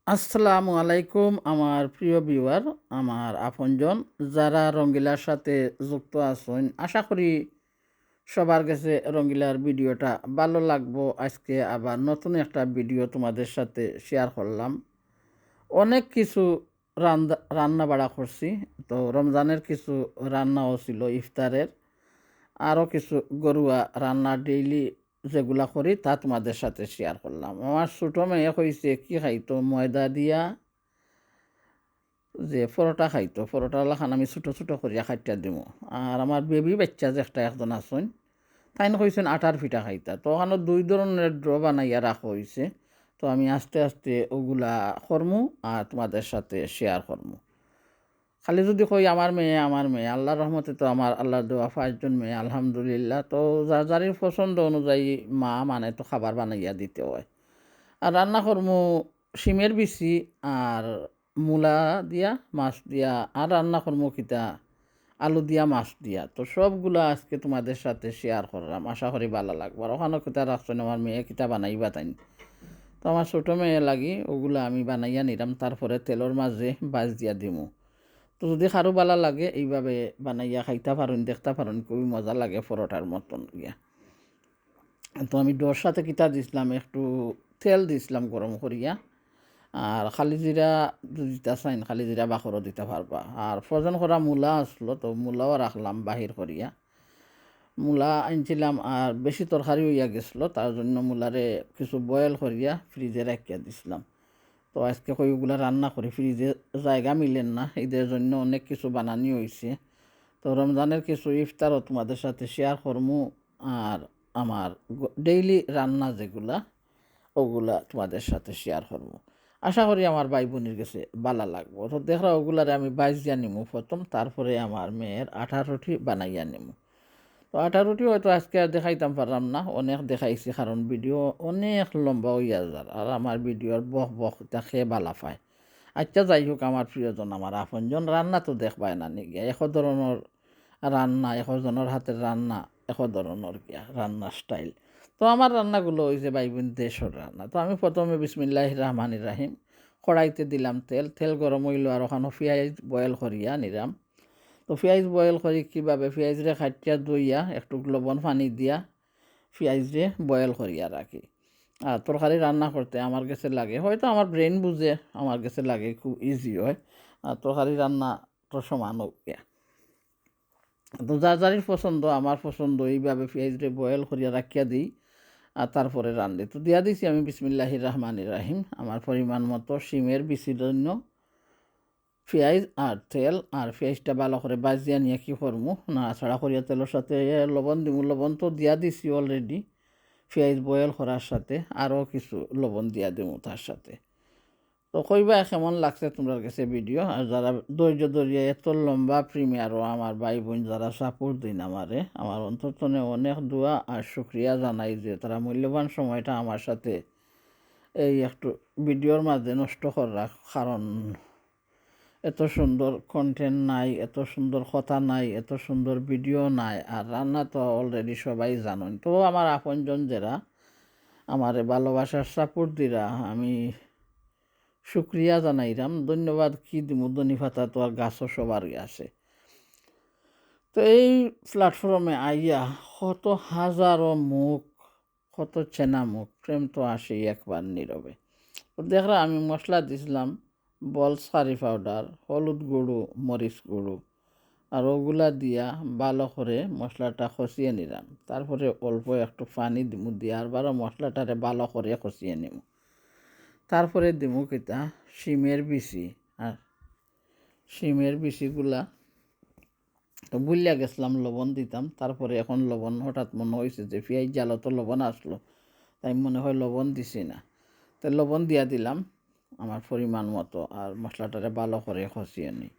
আসসালামু আলাইকুম আমার প্রিয় ভিউয়ার, আমার আপনজন যারা রঙ্গিলার সাথে যুক্ত আছেন। আশা করি সবার কাছে রঙ্গিলার ভিডিওটা ভালো লাগবো। আজকে আবার নতুন একটা ভিডিও তোমাদের সাথে শেয়ার করলাম। অনেক কিছু রান্না বাড়া করছি। তো রমজানের কিছু রান্নাও ছিল ইফতারের। আরও কিছু ঘরোয়া রান্না ডেইলি যেগুলা করি তা তোমাদের সাথে শেয়ার করলাম। আমার ছোটো মেয়ে কইছে কি খাইতো ময়দা দিয়া যে পরোটা খাইতো, পরোটাগুলাখান আমি ছোটো ছোটো করিয়া খাইটা দিমু। আর আমার বেবি বাচ্চা যে একটা একজন আসুন, তাইন কইছেন আটার পিঠা খাইতা। তো ওখানে দুই ধরনের ড্র বানাইয়া রাখা হয়েছে। তো আমি আস্তে আস্তে ওগুলা করমু আর তোমাদের সাথে শেয়ার করমু। খালি যদি কই আমার মেয়ে আল্লাহর রহমতে তো আমার আল্লাহর দেওয়া ৫ জন মেয়ে আলহামদুলিল্লাহ। তো যার যারির পছন্দ অনুযায়ী মা মানে তো খাবার বানাইয়া দিতে হয়। আর রান্না করমু শিমের বিচি আর মূলা দিয়া মাছ দিয়া, আর রান্না করমু কিতা আলু দিয়া মাছ দিয়া। তো সবগুলা আজকে তোমাদের সাথে শেয়ার করলাম, আশা করি ভালো লাগবে। আর ওখানে কিতা রাখছেন আমার মেয়ে কিতা বানাইবা তাই। তো আমার ছোটো মেয়ে লাগি ওগুলা আমি বানাইয়া নিলাম, তারপরে তেলের মাঝে বাজ দিয়া দিমু। তো যদি কারো ভালো লাগে এইভাবে বানাইয়া খাইতে পারেন, দেখতে পারেন, খুবই মজা লাগে পরোটার মতন গিয়া। তো আমি ডোর সাথে কিতা দিছিলাম, একটু তেল দিছিলাম গরম করিয়া। আর খালি জিরা দিতে চাইন খালি জিরা বাখরও দিতে পারবা। আর ফ্রোজেন করা মূলা আসলো, তো মূলাও রাখলাম বাহির করিয়া। মূলা আনছিলাম আর বেশি তরকারি হইয়া গেছিলো, তার জন্য মূলারে কিছু বয়েল করিয়া ফ্রিজে রাখিয়া দিছিলাম। তো আজকে কইগুলা রান্না করি, ফ্রিজে জায়গা মিলেন না, ঈদের জন্য অনেক কিছু বানানি হয়েছে। তো রমজানের কিছু ইফতারও তোমাদের সাথে শেয়ার করমু। আর আমার ডেইলি রান্না যেগুলা ওগুলা তোমাদের সাথে শেয়ার করবো। আশা করি আমার ভাই বোনের কাছে ভালো লাগবো। তো দেখো ওগুলারে আমি বাইশ দিয়া নিমু প্রথম, তারপরে আমার মেয়ের আঠা রুটি বানাইয়া নিমু। তো আঠা রুটি হয়তো আজকে আর দেখাইতাম পারলাম না, অনেক দেখাইছি কারণ ভিডিও অনেক লম্বা হইয়া যার। আর আমার ভিডিওর বক এটা খেয়ে বালা পায়। আচ্ছা যাই হোক, আমার প্রিয়জন আমার আপনজন রান্না তো দেখবাই না নি গিয়া। এত ধরনের রান্না, একজনের হাতের রান্না এক ধরনের গিয়া রান্নার স্টাইল। তো আমার রান্নাগুলো হয়েছে বাইবিন দেশের রান্না। তো আমি প্রথমে বিসমিল্লাহির রহমানির রাহিম কড়াইতে দিলাম তেল। তেল গরম হইল আর ওখানে পেঁয়াজ বয়েল করিয়া নিলাম। তো পেঁয়াজ বয়েল করি কীভাবে, পেঁয়াজরে খাটিয়া ধুইয়া একটু লবণ পানি দিয়া পেঁয়াজরে বয়েল করিয়া রাখি। আর তরকারি রান্না করতে আমার কাছে লাগে, হয়তো আমার ব্রেন বুঝে আমার কাছে লাগে খুব ইজি হয়। আর তরকারি রান্না তো সমান হোক গিয়া। তো যার যারির পছন্দ, আমার পছন্দ এইভাবে পেঁয়াজরে বয়েল করিয়া রাখিয়া দিই আর তারপরে রান্ধি। তো দিয়া দিছি আমি বিসমিল্লাহির রহমানির রাহিম। আমার পরিমাণ মতো শিমের বিচির জন্য পেঁয়াজ আর তেল, আর পেঁয়াজটা ভালো করে বাজিয়া নিয়ে কী করমু নাড়াচাড়া করিয়া তেলের সাথে লবণ দিমু। লবণ তো দিয়া দিছি অলরেডি পেঁয়াজ বয়েল করার সাথে, আরও কিছু লবণ দিয়া দিমু তার সাথে। তো কইবা কেমন লাগছে তোমার কাছে ভিডিও। আর যারা ধৈর্য ধরিয়া এত লম্বা প্রিমিয়ারও আমার ভাই বোন যারা সাপোর্ট দিন আমারে, আমার অন্তর্তনে অনেক দোয়া আর শুক্রিয়া জানাই যে তারা মূল্যবান সময়টা আমার সাথে এই একটু ভিডিওর মাঝে নষ্ট করা। কারণ এত সুন্দর কন্টেন্ট নাই, এত সুন্দর কথা নাই, এত সুন্দর ভিডিও নাই। আর রান্না তো অলরেডি সবাই জানেন। তো আমার আপনজন যারা আমারে ভালোবাসার সাপোর্ট দিরা, আমি শুক্রিয়া জানাইলাম। ধন্যবাদ কি দিমু, ধনীপাতা তো আর গাছও সবারই আছে। তো এই প্ল্যাটফর্মে আইয়া কত হাজারো মুখ, কত চেনা মুখ, প্রেম তো আসেই একবার নীরবে। তো দেখরা আমি মশলা দিছিলাম বল সারি পাউডার, হলুদ গুঁড়ো, মরিচ গুঁড়ো, আর ওগুলা দিয়া ভালো করে মশলাটা কষিয়ে নিলাম। তারপরে অল্প একটু পানি দিমু, দিয়ে আরবারও মশলাটারে ভালো করে কষিয়ে নিব। তারপরে দিমু কিতা শিমের বিচি। আর শিমের বিচিগুলা তো বুঝলিয়া গেছিলাম লবণ দিতাম, তারপরে এখন লবণ হঠাৎ মনে হয়েছে যে পেঁয়াজ জালো তো লবণ আসলো, তাই মনে হয় লবণ দিছি না। তো লবণ দিয়া দিলাম আমার পরিমাণ মতো, আর মশলাটারে ভালো করে কষিয়ে নিই।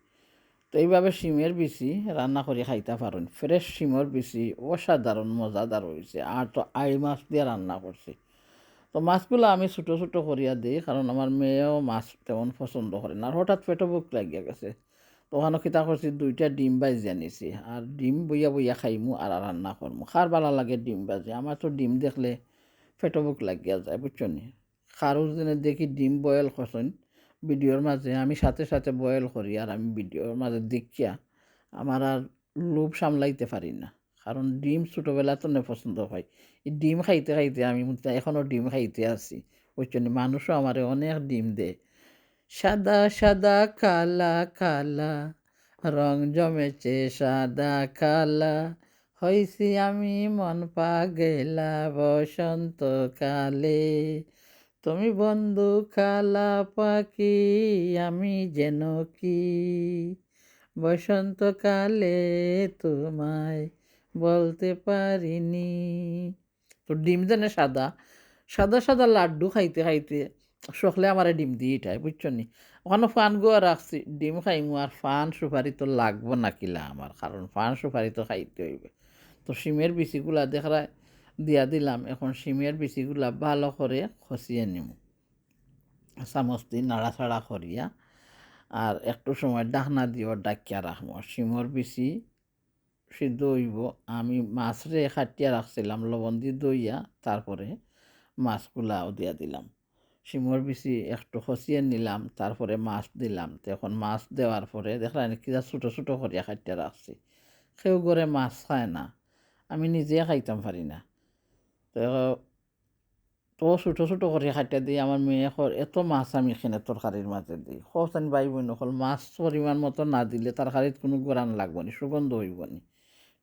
তো এইভাবে শিমের বিচি রান্না করে খাইতে পারেন। ফ্রেশ শিমের বিচি অসাধারণ মজাদার হয়েছে। আর তো আই মাছ দিয়ে রান্না করছি। তো মাছগুলো আমি ছোটো ছোটো করিয়া দিই, কারণ আমার মেয়েও মাছ তেমন পছন্দ করে না। আর হঠাৎ পেটে বুক লাগিয়া গেছে, তো ওখানে কিতা করছি 2টা ডিম বাজিয়া নিছি। আর ডিম বইয়া বইয়া খাইমু আর রান্না করমু। খার ভালো লাগে ডিম বাজি, আমার তো ডিম দেখলে পেটে বুক লাগিয়া যায় বুঝছো নি। কারো যেন দেখি ডিম বয়েল করছেন ভিডিওর মাঝে আমি সাথে সাথে বয়েল করি, আর আমি ভিডিওর মাঝে দেখিয়া আমার আর লোভ সামলাইতে পারি না। কারণ ডিম ছোটোবেলা তো নে পছন্দ হয়। এই ডিম খাইতে খাইতে আমি এখনও ডিম খাইতে আছি। ওই জন্য মানুষও আমারে অনেক ডিম দেয়। সাদা সাদা কালা কালা, রং জমেছে সাদা কালা, হইছি আমি মন পাগেলা বসন্তকালে। তুমি বন্ধু কালা পাখি, আমি যেন কি বসন্তকালে তোমায় বলতে পারিনি। তো ডিম যেন সাদা সাদা সাদা লাড্ডু খাইতে খাইতে সকলে আমার ডিম দিয়ে এটাই বুঝছো নি। ওখানে ফান গোয়া রাখছি, ডিম খাইমু আর ফান সুপারি তো লাগবো না কিলা আমার, কারণ ফান সুপারি তো খাইতে হইবে। তো শিমের বিচিগুলা দেখা দিয়া দিলাম। এখন শিমের বিচিগুলা ভালো করে খসিয়ে নিম, চামচ দিয়ে নাড়াচাড়া করিয়া, আর একটু সময় ডাকনা দিয়েও ডাকিয়া রাখবো। শিমর বিচি সিদ্ধ হইব। আমি মাছরে কাটিয়া রাখছিলাম লবণ দিয়ে দইয়া, তারপরে মাছগুলাও দিয়া দিলাম। শিমর বিচি একটু খসিয়ে নিলাম, তারপরে মাছ দিলাম। তো এখন মাছ দেওয়ার পরে দেখলাম কিনা ছোটো ছোটো করিয়া কাটিয়া রাখছি। কেউ করে মাছ খায় না, আমি নিজে খাইতাম পারি না। তো ছোটো ছোটো করে কাটিয়া দিই। আমার মেয়ে এত মাছ আমি এখানে তরকারির মাঝে দিই। সস্তানি ভাই বোন নকল মাছ পরিমাণ মতো না দিলে তরকারিত কোনো গোরান লাগবো নি, সুগন্ধ হইব নি,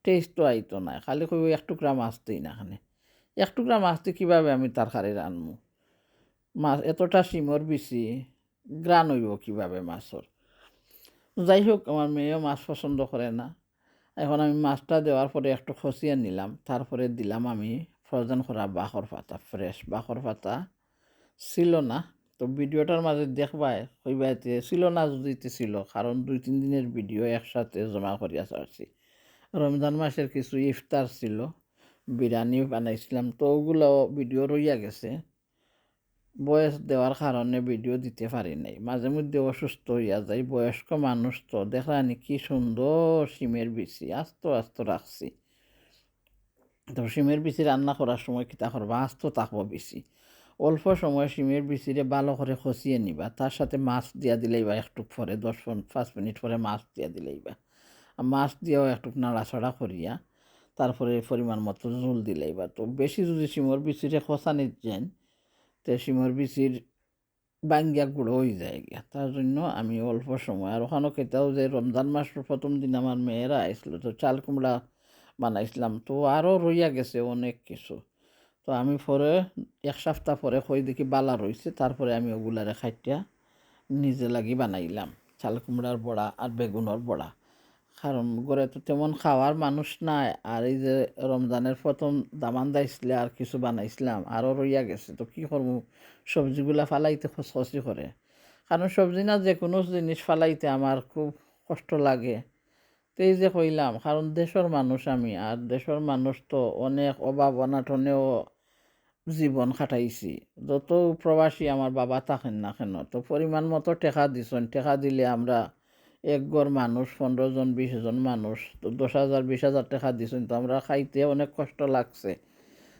টেস্টও আইতো না। খালি কইব এক টুকরা মাছ দিই না, এখানে এক টুকরা মাছ দিয়ে কীভাবে আমি তরকারি রানবো? মাছ এতটা শিমর বিচি গ্রান হইব কীভাবে মাছর? যাই হোক, আমার মেয়েও মাছ পছন্দ করে না। এখন আমি মাছটা দেওয়ার পরে একটু খসিয়ে নিলাম, তারপরে দিলাম আমি ফ্রোজেন করা বাখর পাতা। ফ্রেশ বাখর পাতা ছিল না, তো ভিডিওটার মাঝে দেখবাই হইবাইতে ছিল না যদিতে ছিল, কারণ 2-3 দিনের ভিডিও একসাথে জমা করিয়া ছাড়ছি। রমজান মাসের কিছু ইফতার ছিল, বিরিয়ানি বানাইছিলাম, তো ওগুলো ভিডিও রইয়া গেছে। বয়স দেওয়ার কারণে ভিডিও দিতে পারি নাই। মাঝে মধ্যে অসুস্থ হইয়া যাই, বয়স্ক মানুষ তো। দেখলানি কি সুন্দর শিমের বিচি আস্ত আস্ত রাখছি। তো শিমের বিচি রান্না করার সময় কিতা করবা, আস্ত থাকবো বিচি। অল্প সময় শিমের বিচিরে ভালো করে খসিয়ে নিবা, তার সাথে মাছ দিয়া দিলেইবা একটু পরে 10-5 মিনিট পরে মাছ দিয়া দিলেইবা। মাছ দিয়েও একটু নাড়াচাড়া করিয়া তারপরে পরিমাণ মতো ঝোল দিলেইবা। তো বেশি যদি শিমর বিচিরে খসানি যান, তো শিমর বিচির বাঙ্গিয়া গুঁড়ো হয়ে যায় গিয়া। তার জন্য আমি অল্প সময়, আর ওখানে খেতেও যে রমজান মাসের প্রথম দিন আমার মেয়েরা আসলো, তো চাল কুমড়া বানাইছিলাম, তো আরও রইয়া গেছে অনেক কিছু। তো আমি পরে 1 সপ্তাহ পরে কই দেখি বালা রইছে, তারপরে আমি ওগুলারে খাইটিয়া নিজে লাগি বানাইলাম চাল কুমড়ার বড়া আর বেগুনের বড়া। কারণ ঘরে তো তেমন খাওয়ার মানুষ নাই, আর এই যে রমজানের প্রথম দামান দাইছিলে আর কিছু বানাইছিলাম, আরও রইয়া গেছে। তো কী করবো, সবজিগুলা ফালাইতে খসখসি করে, কারণ সবজি না যে কোনো জিনিস ফালাইতে আমার খুব কষ্ট লাগে। তো এই যে কইলাম, কারণ দেশের মানুষ আমি, আর দেশের মানুষ তো অনেক অভাব অনাটনেও জীবন খাটাইছি। যত প্রবাসী আমার বাবা থাকেন না কেন, তো পরিমাণ মতো টেকা দিছেন। টেকা দিলে আমরা এক ঘর মানুষ 15 জন 20 জন মানুষ, তো 10,000 20,000 টাকা দিছেন, তো আমরা খাইতে অনেক কষ্ট লাগছে।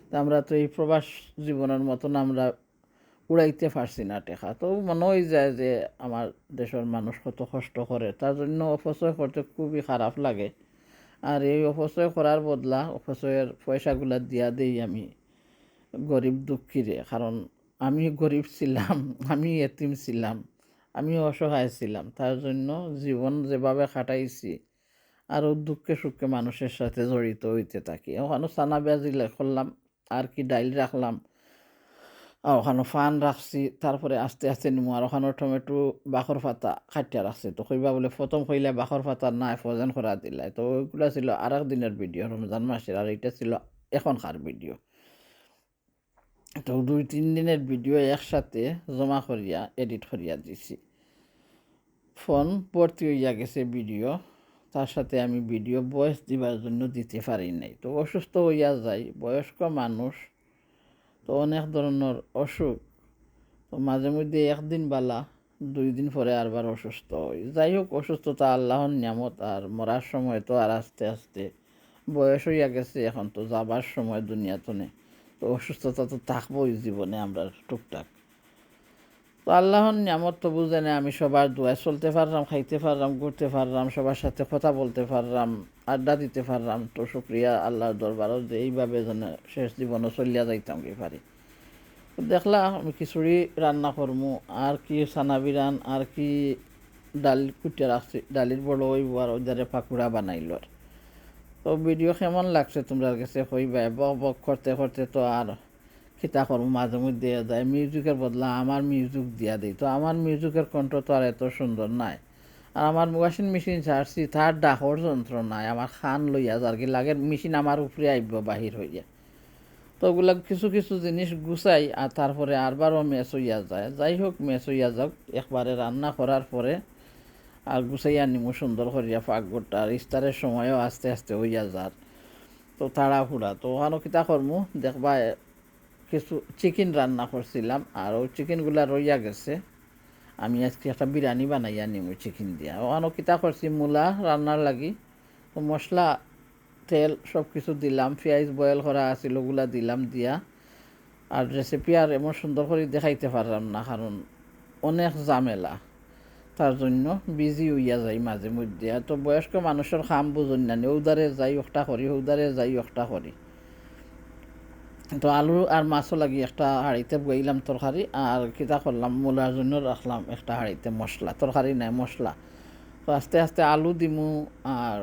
তো আমরা তো এই প্রবাস জীবনের মতন আমরা উড়াইতে পারছি না টেকা। তো মনে হয়ে যায় যে আমার দেশের মানুষ কত কষ্ট করে, তার জন্য অপচয় করতে খুবই খারাপ লাগে। আর এই অপচয় করার বদলা অপচয়ের পয়সাগুলা দিয়া দেই আমি গরিব দুঃখীরে। কারণ আমি গরিব ছিলাম, আমি এতিম ছিলাম, আমি অসহায় ছিলাম, তার জন্য জীবন যেভাবে কাটাইছি আরও দুঃখে সুখে মানুষের সাথে জড়িত হইতে থাকি। ওখানে চানা পেঁয়াজি করলাম, আর কি ডাইল রাখলাম, আর ওখানে ফান রাখছি, তারপরে আস্তে আস্তে নিমু। আর ওখানে টমেটো বাখর পাতা খাটিয়া রাখছি। তো কইবা বলে প্রথম কইলে বাখর পাতা নাই ফ্রোজেন করা দিলাই, তো ওইগুলো ছিল আর এক দিনের ভিডিও রমজান মাসের, আর এইটা ছিল এখনকার ভিডিও। তো 2-3 দিনের ভিডিও একসাথে জমা করিয়া এডিট করিয়া দিছি। ফোন ভর্তি হইয়া গেছে ভিডিও, তার সাথে আমি ভিডিও ভয়েস দিবার জন্য দিতে পারি নাই। তো অসুস্থ হইয়া যাই, বয়স্ক মানুষ তো অনেক ধরনের অসুখ, তো মাঝে মধ্যে একদিন বালা 2 দিন পরে আরবার অসুস্থ হই। যাই হোক, অসুস্থতা আল্লাহর নিয়ামত, আর মরার সময় তো আর আস্তে আস্তে বয়স হইয়া গেছে, এখন তো যাবার সময় দুনিয়াতনে। তো অসুস্থতা তো থাকবোই জীবনে আমরা টুকটাক। তো আল্লাহর নিয়ামত তো বুঝে না, আমি সবার দোয়ায় চলতে পারলাম, খাইতে পারলাম, ঘুরতে পারলাম, সবার সাথে কথা বলতে পারলাম, আড্ডা দিতে পারলাম। তো শুক্রিয়া আল্লাহর দরবারও যে এইভাবে যেন শেষ জীবনও চলিয়া যাইতাম কি পারি। তো দেখলাম আমি খিচুড়ি রান্না করমু, আর কি সানা বিরান, আর কি ডাল কুটিয়া রাখছি, ডালির বড় ওই আর ওই ধারে পাকুড়া বানাইল। তো ভিডিও কেমন লাগছে তোমরা কাছে কইবা। বক বক করতে করতে তো আর খিতা করবো, মাঝে মধ্যে যায় মিউজিকের বদলা আমার মিউজিক দিয়া দিই। তো আমার মিউজিকের কণ্ঠ তো আর এত সুন্দর নাই। আর আমার ওয়াশিং মেশিন ছাড়ছি, তার ডাকর যন্ত্র নাই, আমার খান লইয়া যার কি লাগে মেশিন আমার উপরে আইব বাহির হইয়া। তো ওগুলা কিছু কিছু জিনিস গুছাই আর তারপরে আরবারও মেস হইয়া যায়। যাই হোক মেস হইয়া যাক, একবারে রান্না করার পরে আর গুছাইয়া নিমু সুন্দর করিয়া পাকঘরটা। আর ইস্তারের সময়ও আস্তে আস্তে হইয়া যার। তো তাড়াহুড়া তো ওখানো কিতা করমু দেখবা, কিছু চিকেন রান্না করছিলাম আর ওই চিকেনগুলা রইয়া গেছে। আমি আজকে একটা বিরিয়ানি বানাইয়া নিমু চিকেন দিয়া। ওখানো কিতা করছি, মূলা রান্নার লাগি তো মশলা তেল সব কিছু দিলাম, পেঁয়াজ বয়েল করা আছিল ওগুলা দিলাম, দিয়া আর রেসিপি আর এমন সুন্দর করে দেখাইতে পারলাম না, কারণ অনেক ঝামেলা, তার জন্য বিজি হইয়া যাই মাঝে মধ্যে। তো বয়স্ক মানুষের খাম বুঝুন না, ওদারে যাই একটা করি, ওদারে যাই একটা করি। তো আলু আর মাছও লাগি একটা হাঁড়িতে বইলাম তরকারি, আর কিতা করলাম মূলার জন্য রাখলাম একটা হাঁড়িতে মশলা, তরকারি নাই মশলা। তো আস্তে আস্তে আলু দিমু আর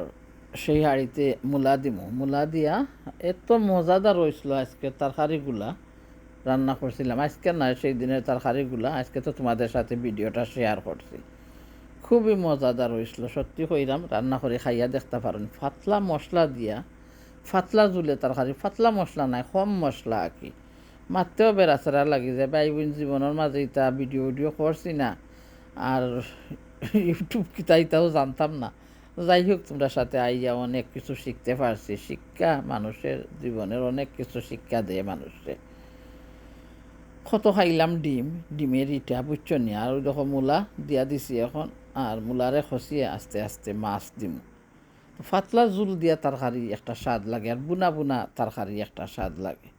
সেই হাঁড়িতে মূলা দিমু, মূলা দিয়া এত মজাদার হয়েছিল আজকে তরকারিগুলা রান্না করছিলাম। আজকে না, সেই দিনের তরকারিগুলা আজকে তো তোমাদের সাথে ভিডিওটা শেয়ার করছি। খুবই মজাদার হয়েছিল, সত্যি কইরাম, রান্না করে খাইয়া দেখতে পারেন। পাতলা মশলা দিয়া, পাতলা জুলে তরকারি, পাতলা মশলা নাই, কম মশলা আর কি। মারতেও বেড়াচেরা লাগি যায়। ভাই বোন জীবনের মাঝে ইতা ভিডিও করছি না, আর ইউটিউব কিতা ইতাও জানতাম না। যাই হোক তোমরা সাথে আইয়া অনেক কিছু শিখতে পারছি। শিক্ষা মানুষের জীবনের অনেক কিছু শিক্ষা দেয় মানুষকে। কত খাইলাম ডিম, ডিমের ইটা বুঝছো নি। আর ওই দেখো মূলা দিয়া দিছি এখন, আর মূলারে খসিয়ে আস্তে আস্তে মাছ দিম। পাতলা জুল দিয়া তরকারি একটা স্বাদ লাগে, আর বুনা বুনা তরকারি একটা স্বাদ লাগে।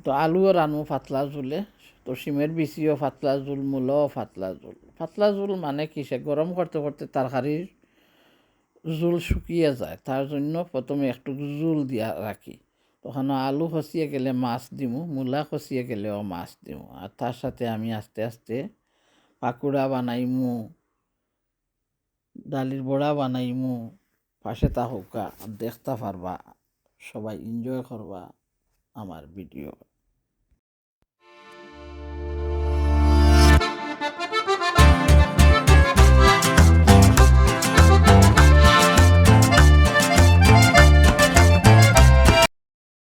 তো আলুও রানু পাতলা জুলে, তো শিমের বিচিও পাতলা জুল, মূলও পাতলা জুল। পাতলা জুল মানে কিসে, গরম করতে করতে তরকারির জুল শুকিয়ে যায়, তার জন্য প্রথমে একটু জুল দিয়া রাখি। তখন আলু খসিয়ে গেলে মাছ দিমু, মূলা খসিয়ে গেলেও মাছ দিমু, আর তার সাথে আমি আস্তে আস্তে পাকুড়া বানাইমু, ডালির বড়া বানাইমু। পাশে তাহুকা দেখতে পারবা, সবাই এনজয় করবা আমার ভিডিও।